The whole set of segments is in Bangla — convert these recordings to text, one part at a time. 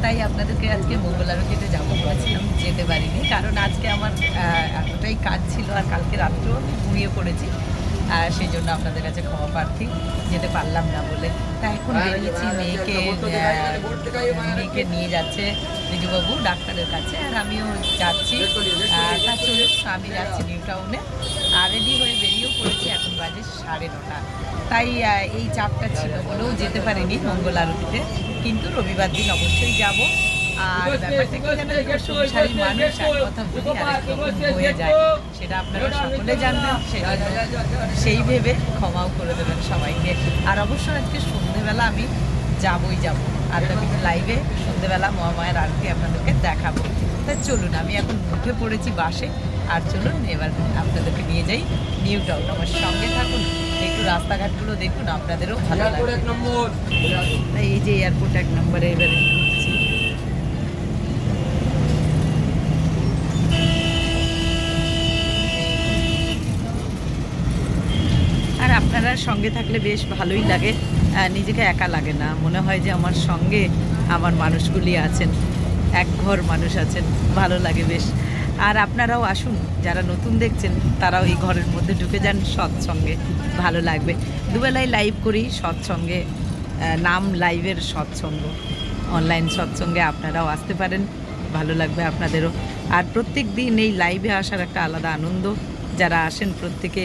তাই আপনাদেরকে আজকে মঙ্গল আরতিতে যাবো বলেছিলাম, যেতে পারিনি কারণ আজকে আমার এতটাই কাজ ছিল আর কালকে রাত্রেও আমি ঘুমিয়ে পড়েছি। সেই জন্য আপনাদের কাছে ক্ষমা প্রার্থী, যেতে পারলাম না বলে। তা এখন বেরিয়েছি, মেয়েকে নিয়ে যাচ্ছে রিজুবাবু ডাক্তারের কাছে, আর আমিও যাচ্ছি। তা চলুন, আমি যাচ্ছি নিউ টাউনে, আর রেডি হয়ে বেরিয়েও পড়েছি। এখন বাজে 9:30। তাই এই চাপটা ছিল বলেও যেতে পারিনি মঙ্গল আরতিতে, কিন্তু রবিবার দিন অবশ্যই যাব। আর ব্যাপারটা কি জানেন, সংসারী মানুষ এক কথা বলি আরেক রকম হয়ে যায়, সেটা আপনারা সকলে জানবেন। সেই ভেবে ক্ষমাও করে দেবেন সবাইকে। আর অবশ্য আজকে সন্ধেবেলা আমি যাবই যাব, আদ্যাপীঠ লাইভে সন্ধেবেলা মহামায়ার আরতি আপনাদেরকে দেখাবো। তা চলুন, আমি এখন উঠে পড়েছি বাসে, আর চলুন এবার আপনাদেরকে নিয়ে যাই নিউ টাউন। আমার সঙ্গে থাকুন, একটু রাস্তাঘাটগুলো দেখুন, আপনাদেরও ভালো লাগবে। তাই এই যে এয়ারপোর্ট 1 নম্বরে এবারে ঢুকছি। আর আপনারা সঙ্গে থাকলে বেশ ভালোই লাগে, নিজেকে একা লাগে না, মনে হয় যে আমার সঙ্গে আমার মানুষগুলি আছেন, এক ঘর মানুষ আছেন, ভালো লাগে বেশ। আর আপনারাও আসুন, যারা নতুন দেখছেন তারাও এই ঘরের মধ্যে ঢুকে যান, সৎসঙ্গে ভালো লাগবে। দুবেলায় লাইভ করি সৎসঙ্গে, নাম লাইভের সৎসঙ্গ, অনলাইন সৎসঙ্গে আপনারাও আসতে পারেন, ভালো লাগবে আপনাদেরও। আর প্রত্যেক দিন এই লাইভে আসার একটা আলাদা আনন্দ, যারা আসেন প্রত্যেকে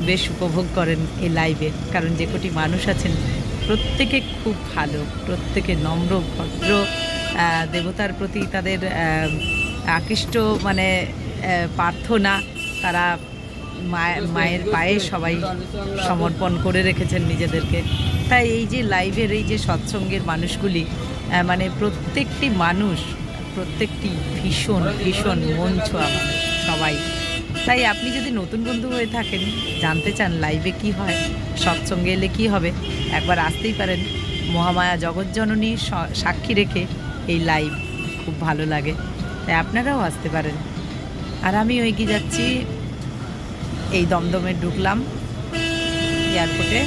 বেশ উপভোগ করেন এই লাইভে, কারণ যে কটি মানুষ আছেন প্রত্যেকে খুব ভালো, প্রত্যেকে নম্র ভদ্র, দেবতার প্রতি তাদের আকৃষ্ট মানে প্রার্থনা, তারা মায়ের পায়ে সবাই সমর্পণ করে রেখেছেন নিজেদেরকে। তাই এই যে লাইভের এই যে সৎসঙ্গের মানুষগুলি, মানে প্রত্যেকটি মানুষ প্রত্যেকটি ভীষণ ভীষণ মন ছোঁয়া মানুষ সবাই। তাই আপনি যদি নতুন বন্ধু হয়ে থাকেন, জানতে চান লাইভে কি হয়, সৎসঙ্গে এলে কি হবে, একবার আসতেই পারেন। মহামায়া জগৎজননী সাক্ষী রেখে এই লাইভ খুব ভালো লাগে, তাই আপনারাও আসতে পারেন। আর আমি এগিয়ে যাচ্ছি, এই দমদমে ঢুকলাম এয়ারপোর্টে।